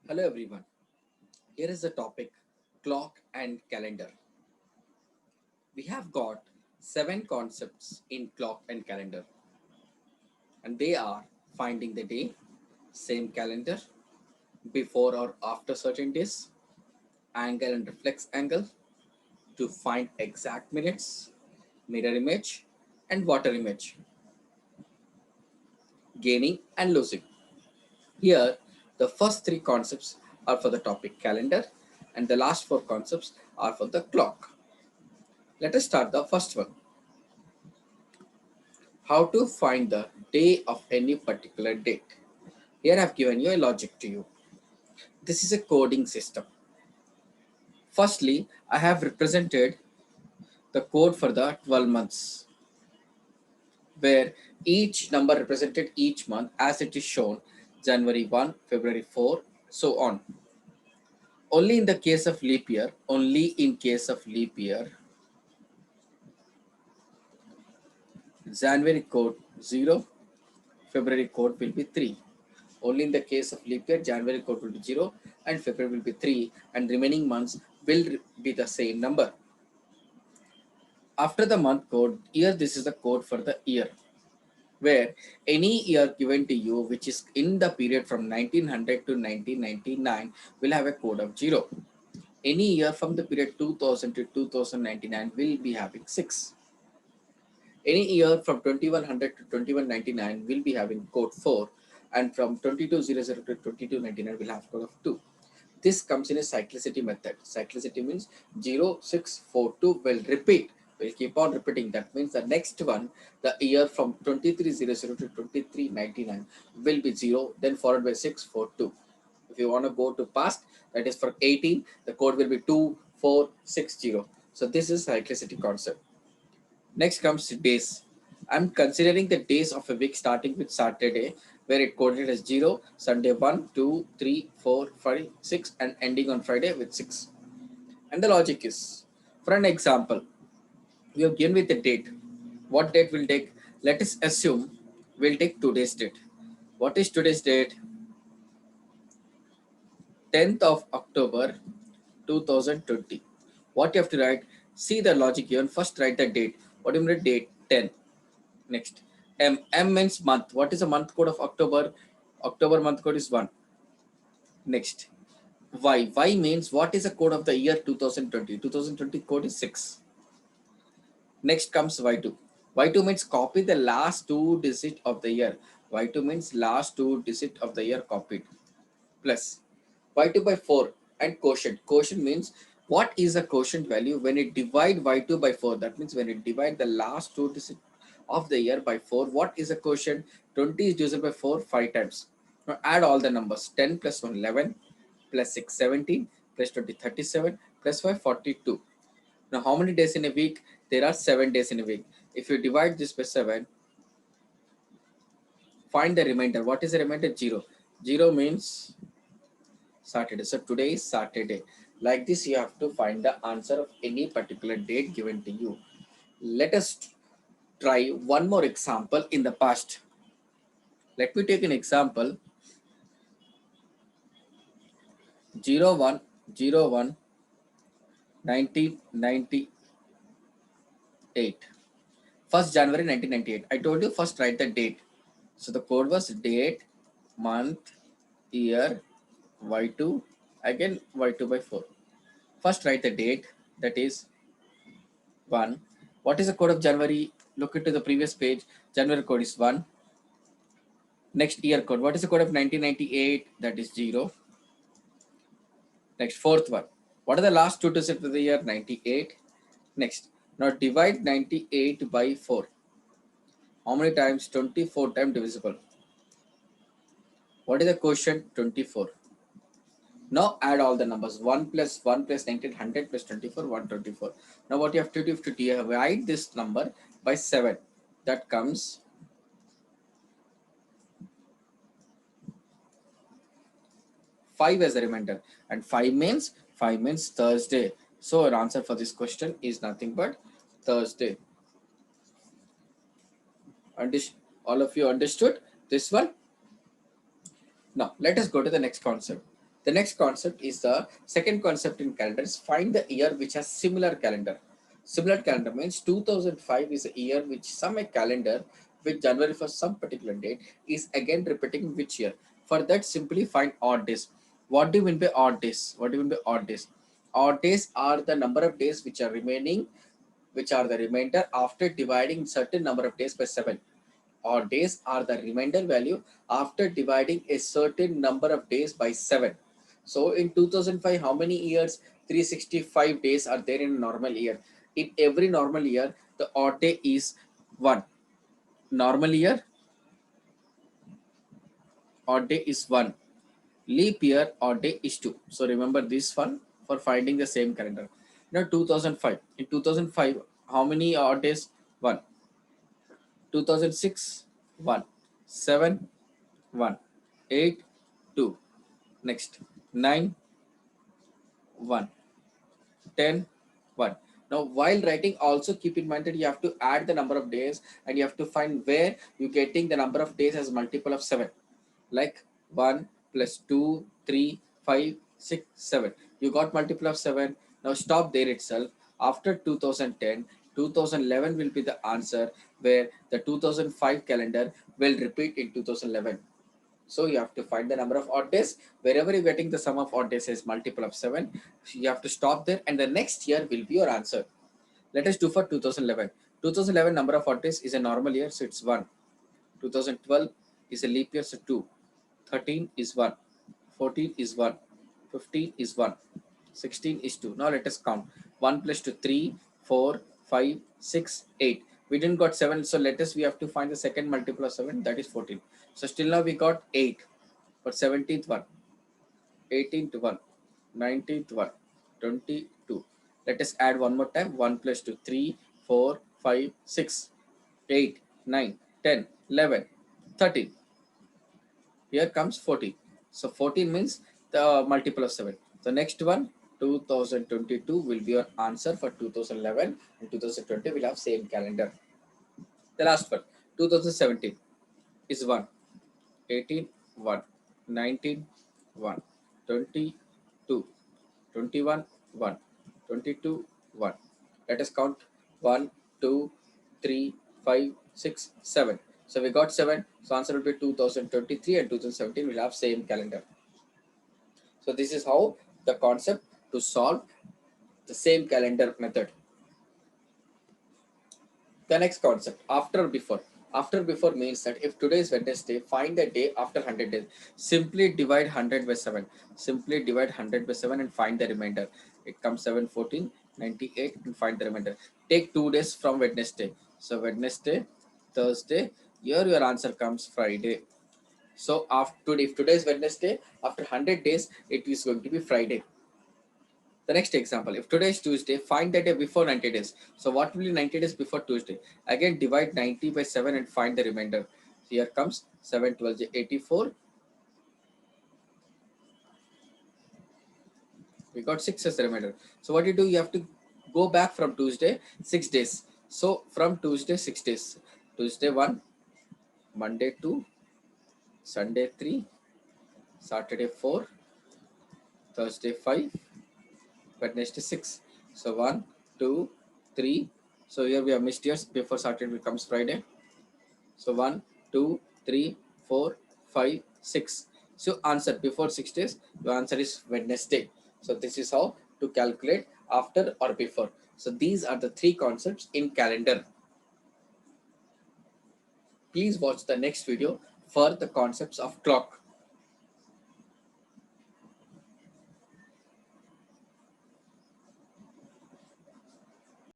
Hello everyone. Here is the topic clock and calendar. We have got seven concepts in clock and calendar, and they are finding the day, same calendar, before or after certain days, angle and reflex angle to find exact minutes, mirror image, and water image, gaining and losing. Here, the first three concepts are for the topic calendar, and the last four concepts are for the clock. Let us start the first one. How to find the day of any particular date. Here I have given you a logic to you. This is a coding system. Firstly, I have represented the code for the 12 months where each number represented each month as it is shown January 1, February 4, so on. Only in the case of leap year, January code 0, February code will be 3. Only in the case of leap year, January code will be 0 and February will be 3 and remaining months will be the same number. After the month code, here this is the code for the year where any year given to you which is in the period from 1900 to 1999 will have a code of 0. Any year from the period 2000 to 2099 will be having 6. Any year from 2100 to 2199 will be having code 4 and from 2200 to 2299 will have code of 2. This comes in a cyclicity method. Cyclicity means 0642 will repeat. Will keep on repeating. That means the next one, the year from 2300 to 2399 will be 0, then followed by 642. If you want to go to past, that is for 18, the code will be 2460. So this is cyclicity concept. Next comes days. I'm considering the days of a week starting with Saturday, where it coded as 0, Sunday 1, 2, 3, 4, 5, 6, and ending on Friday with 6. And the logic is, for an example, we have given with the date. What date will take? Let us assume we'll take today's date. What is today's date? 10th of October 2020. What you have to write? See the logic given. First write the date. What do you mean date? 10. Next, M means month. What is the month code of October? October month code is 1. Next, Y means what is the code of the year 2020? 2020 code is 6. Next comes Y2. Y2 means copy the last two digit of the year. Y2 means last two digit of the year copied. Plus Y2 by 4 and quotient. Quotient means what is the quotient value when it divide Y2 by 4. That means when it divide the last two digit of the year by 4, what is the quotient? 20 is divisible by 4 5 times. Now add all the numbers. 10 plus 1 11 plus 6 17 plus 20 37 plus 5 42. Now how many days in a week? There are 7 days in a week. If you divide this by 7, find the remainder. What is the remainder? 0. 0 means Saturday. So today is Saturday. Like this, you have to find the answer of any particular date given to you. Let us try one more example in the past. Let me take an example 0101 1998. 1st January 1998. I told you first write the date. So the code was date, month, year, Y2, again Y2 by 4. First write the date, that is 1. What is the code of January? Look into the previous page. January code is 1. Next year code. What is the code of 1998? That is 0. Next fourth one. What are the last two digits of the year? 98. Next. Now divide 98 by 4. How many times? 24 times divisible. What is the quotient? 24. Now add all the numbers. 1 plus 1 plus 19, 100 plus 24, 124. Now what you have to do, you have to divide this number by 7. That comes 5 as a remainder. And 5 means Thursday. So our answer for this question is nothing but Thursday. All of you understood this one? Now let us go to the next concept. The next concept is the second concept in calendars. Find the year which has similar calendar. Similar calendar means 2005 is a year which some a calendar with January for some particular date is again repeating which year. For that, simply find odd days. What do you mean by odd days? What do you mean by odd days? Odd days are the number of days which are remaining, which are the remainder after dividing certain number of days by 7. Odd days are the remainder value after dividing a certain number of days by 7. So in 2005, how many years? 365 days are there in a normal year. In every normal year, the odd day is 1. Normal year, odd day is 1. Leap year, odd day is 2. So remember this one for finding the same calendar. Now 2005. In 2005, how many odd days? 1. 2006, 1. 7, 1. 8, 2. Next, 9, 1. 10, 1. Now, while writing, also keep in mind that you have to add the number of days and you have to find where you're getting the number of days as multiple of 7. Like 1 plus 2, 3, 5, 6, 7. You got multiple of 7. Now, stop there itself. After 2010, 2011 will be the answer where the 2005 calendar will repeat in 2011. So you have to find the number of odd days. Wherever you're getting the sum of odd days is multiple of 7. You have to stop there and the next year will be your answer. Let us do for 2011. 2011 number of odd days is a normal year, so it's 1. 2012 is a leap year, so 2. 13 is 1. 14 is 1. 15 is 1. 16 is 2. Now let us count. 1 plus 2, 3, 4, 5, 6, 8. We didn't got 7, so let us, we have to find the second multiple of 7, that is 14. So still now we got 8. But 17th one, 18th one, 19th one, 22. Let us add one more time. 1 plus 2, 3, 4, 5, 6, 8, 9, 10, 11, 13. Here comes 14. So 14 means the multiple of 7. The next one, 2022 will be your answer for 2011 and 2020 will have same calendar. The last one, 2017 is 1, 18, 1, 19, 1, 20, 2, 21, 1, 22, 1. Let us count 1, 2, 3, 5, 6, 7. So we got 7. So answer will be 2023 and 2017 will have same calendar. So this is how the concept to solve the same calendar method. The next concept, after or before. After before means that if today is Wednesday, find the day after 100 days. Simply divide 100 by 7. Simply divide 100 by 7 and find the remainder. It comes 7, 14, 98 and find the remainder. Take 2 days from Wednesday. So Wednesday, Thursday, here your answer comes Friday. So after if today is Wednesday, after 100 days, it is going to be Friday. The next example, if today is Tuesday, find the day before 90 days. So what will be 90 days before Tuesday? Again, divide 90 by 7 and find the remainder. Here comes 7, 12, 84. We got 6 as the remainder. So what you do, you have to go back from Tuesday, 6 days. So from Tuesday, 6 days. Tuesday 1, Monday 2, Sunday 3, Saturday 4, Thursday 5, Wednesday 6. So 1, 2, 3. So here we have missed years. Before Saturday becomes Friday. So 1, 2, 3, 4, 5, 6. So answer before 6 days, your answer is Wednesday. So this is how to calculate after or before. So these are the 3 concepts in calendar. Please watch the next video for the concepts of clock.